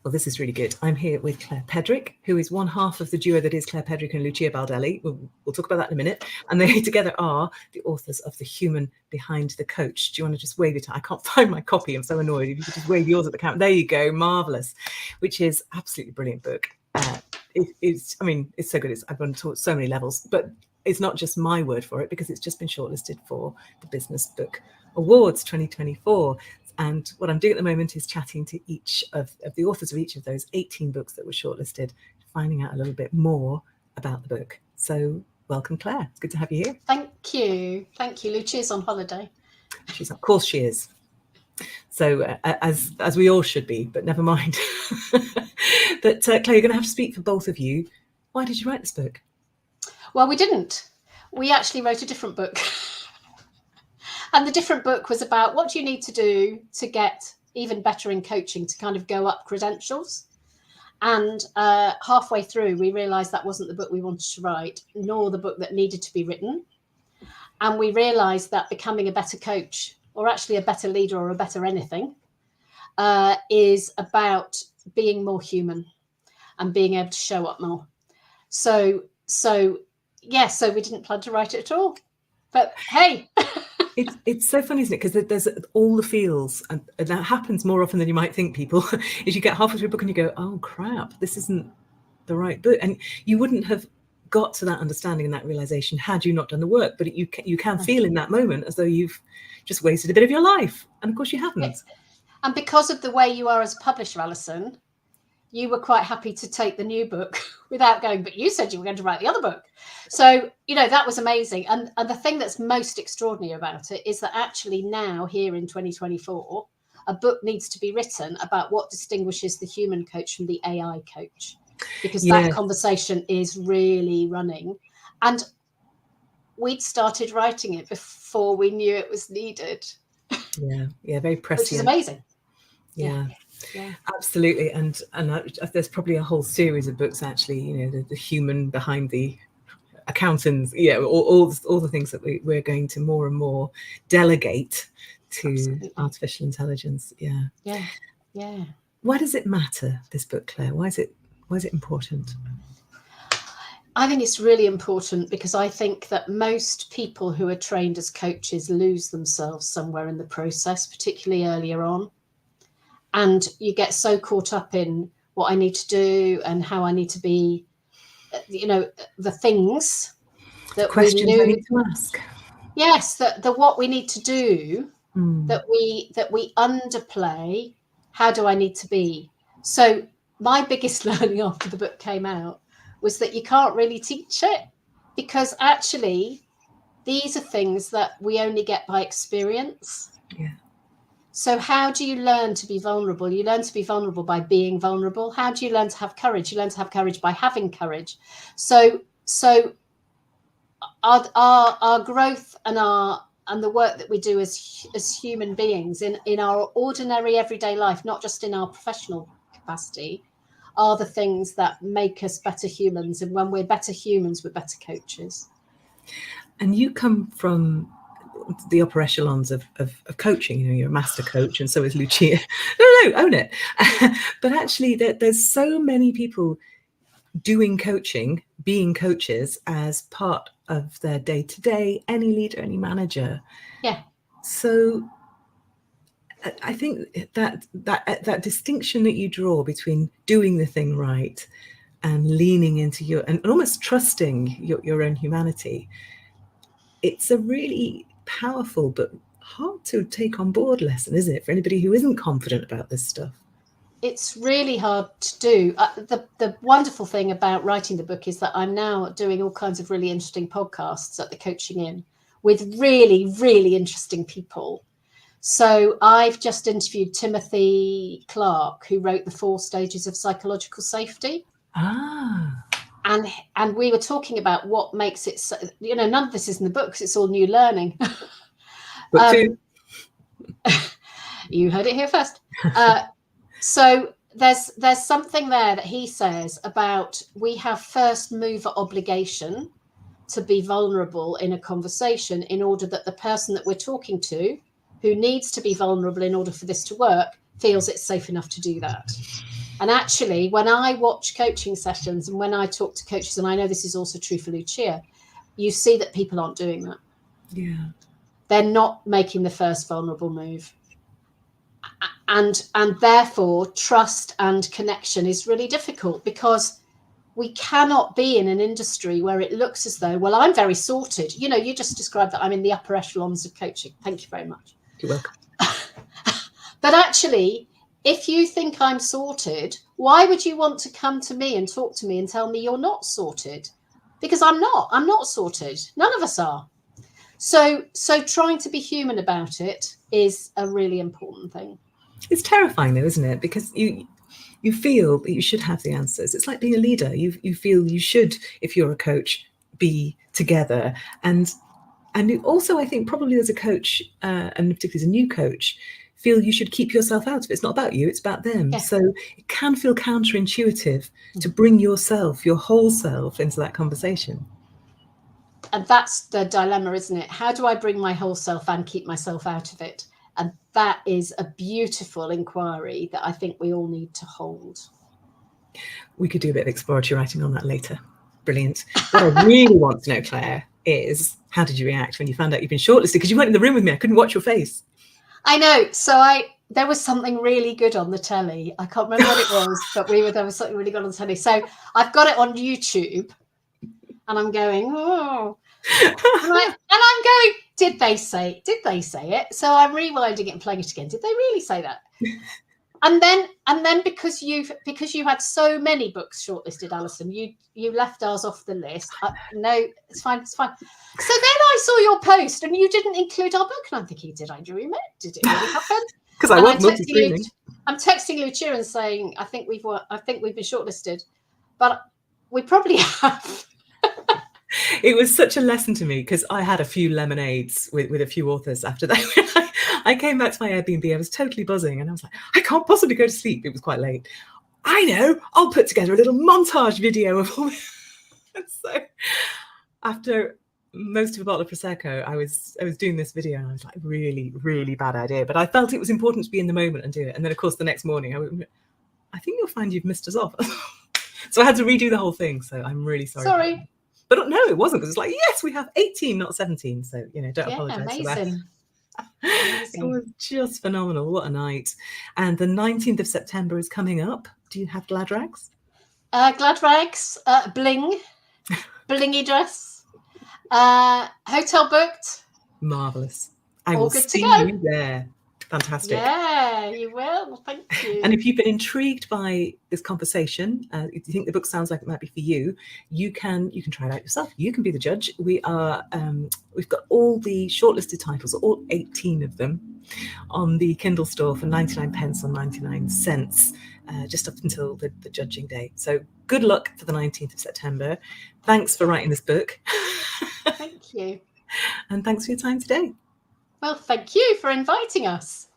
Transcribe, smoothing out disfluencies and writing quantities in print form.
Well, this is really good. I'm here with Claire Pedrick, who is one half of the duo that is Claire Pedrick and Lucia Baldelli. We'll talk about that in a minute. And they together are the authors of The Human Behind the Coach. Do you want to just wave it? I can't find my copy. I'm so annoyed. If you could just wave yours at the camera. There you go. Marvellous. Which is absolutely brilliant book. It's so good. I've been taught so many levels, but it's not just my word for it, because it's just been shortlisted for the Business Book Awards 2024. And what I'm doing at the moment is chatting to each of the authors of each of those 18 books that were shortlisted, finding out a little bit more about the book. So welcome, Claire. It's good to have you here. Thank you. Lucia's on holiday. Of course she is. So as we all should be, but never mind. But Claire, you're going to have to speak for both of you. Why did you write this book? Well, we didn't. We actually wrote a different book. And the different book was about what do you need to do to get even better in coaching, to kind of go up credentials. And halfway through, we realised that wasn't the book we wanted to write, nor the book that needed to be written. And we realised that becoming a better coach, or actually a better leader or a better anything, is about being more human and being able to show up more. So we didn't plan to write it at all. But hey... It's so funny, isn't it? Because there's all the feels, and that happens more often than you might think, people, is you get halfway through a book and you go, oh, crap, this isn't the right book. And you wouldn't have got to that understanding and that realization had you not done the work. But you can feel in that moment as though you've just wasted a bit of your life. And of course you haven't. Yes. And because of the way you are as a publisher, Alison, you were quite happy to take the new book without going, but you said you were going to write the other book. So, that was amazing. And the thing that's most extraordinary about it is that actually now, here in 2024, a book needs to be written about what distinguishes the human coach from the AI coach, because that conversation is really running. And we'd started writing it before we knew it was needed. Yeah, very prescient. Which is amazing. Yeah, absolutely. And there's probably a whole series of books, actually, the human behind the accountants, all the things that we're going to more and more delegate to artificial intelligence. Yeah. Why does it matter, this book, Claire? Why is it important? I think it's really important because I think that most people who are trained as coaches lose themselves somewhere in the process, particularly earlier on. And you get so caught up in what I need to do and how I need to be, the things that questions we I need to ask. Yes, the what we need to do, that we underplay. How do I need to be? So my biggest learning after the book came out was that you can't really teach it, because actually these are things that we only get by experience. Yeah. So how do you learn to be vulnerable? You learn to be vulnerable by being vulnerable. How do you learn to have courage? You learn to have courage by having courage. So our growth and the work that we do as human beings in our ordinary everyday life, not just in our professional capacity, are the things that make us better humans. And when we're better humans, we're better coaches. And you come from the upper echelons of coaching. You're a master coach, and so is Lucia. No, own it. But actually, there's so many people doing coaching, being coaches as part of their day-to-day, any leader, any manager. Yeah. So I think that distinction that you draw between doing the thing right and leaning into and almost trusting your own humanity, it's a really powerful but hard to take on board lesson, isn't it, for anybody who isn't confident about this stuff? It's really hard to do. The wonderful thing about writing the book is that I'm now doing all kinds of really interesting podcasts at the Coaching Inn with really, really interesting people. So I've just interviewed Timothy Clark, who wrote The 4 Stages of Psychological Safety. And we were talking about what makes it, none of this is in the book because it's all new learning. You heard it here first. So there's something there that he says about we have first mover obligation to be vulnerable in a conversation in order that the person that we're talking to, who needs to be vulnerable in order for this to work, feels it's safe enough to do that. And actually, when I watch coaching sessions and when I talk to coaches, and I know this is also true for Lucia, you see that people aren't doing that. Yeah. They're not making the first vulnerable move. And therefore, trust and connection is really difficult, because we cannot be in an industry where it looks as though, well, I'm very sorted. You know, you just described that I'm in the upper echelons of coaching. Thank you very much. You're welcome. But actually, if you think I'm sorted, why would you want to come to me and talk to me and tell me you're not sorted? Because I'm not sorted. None of us are. So trying to be human about it is a really important thing. It's terrifying though, isn't it? Because you feel that you should have the answers. It's like being a leader. You feel you should, if you're a coach, be together. And also, I think probably as a coach, and particularly as a new coach, feel you should keep yourself out of it. It's not about you, it's about them. Yeah. So it can feel counterintuitive to bring yourself, your whole self, into that conversation. And that's the dilemma, isn't it? How do I bring my whole self and keep myself out of it? And that is a beautiful inquiry that I think we all need to hold. We could do a bit of exploratory writing on that later. Brilliant. What I really want to know, Claire, is how did you react when you found out you've been shortlisted? Because you weren't in the room with me. I couldn't watch your face. I know. So there was something really good on the telly. I can't remember what it was, but there was something really good on the telly. So I've got it on YouTube, and I'm going, oh. And I'm going, did they say it? So I'm rewinding it and playing it again. Did they really say that? And then because you had so many books shortlisted, Alison, you left ours off the list. No, it's fine. So then I saw your post and you didn't include our book, and I'm thinking, did I dream it? Did it really happen? Because I want multi-streaming. I'm texting Lucia and saying, I think we've been shortlisted, but we probably have. It was such a lesson to me, because I had a few lemonades with a few authors after that. I came back to my Airbnb, I was totally buzzing, and I was like, I can't possibly go to sleep. It was quite late. I know, I'll put together a little montage video of all this. So after most of a bottle of Prosecco, I was doing this video, and I was like, really, really bad idea. But I felt it was important to be in the moment and do it. And then, of course, the next morning, I think you'll find you've missed us off. So I had to redo the whole thing. So I'm really sorry. Sorry. But no, it wasn't, because it's like, yes, we have 18, not 17. So, don't apologise amazing. for that. It was just phenomenal. What a night. And the 19th of September is coming up. Do you have glad rags? Glad rags, bling, blingy dress, hotel booked. Marvellous. All I will good to see go. you there. Fantastic. Yeah, you will. Thank you. And if you've been intrigued by this conversation, if you think the book sounds like it might be for you, you can try it out yourself. You can be the judge. We've got all the shortlisted titles, all 18 of them, on the Kindle store for 99 pence or 99 cents, just up until the judging day. So good luck for the 19th of September. Thanks for writing this book. Thank you. And thanks for your time today. Well, thank you for inviting us.